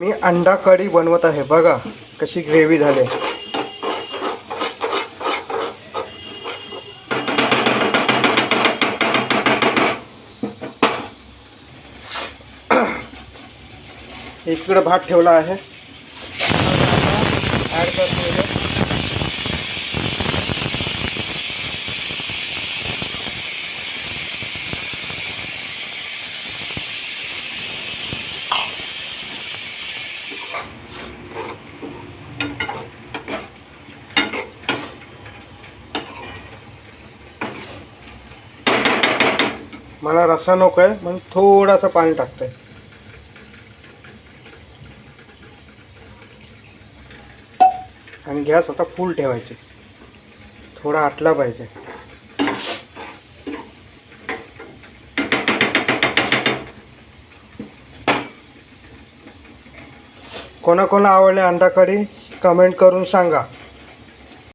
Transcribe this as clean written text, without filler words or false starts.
मी अंडा कढी बनवत आहे. बघा कशी ग्रेव्ही झाली. इकडे भात ठेवला आहे. ॲड करतो. मला रस्सा नको आहे म्हणून थोडासा पाणी टाकतोय. आणि गॅस आता फुल ठेवायची. थोडा आटला पाहिजे. कोणाकोणा आवडले अंडा कढी कमेंट करून सांगा.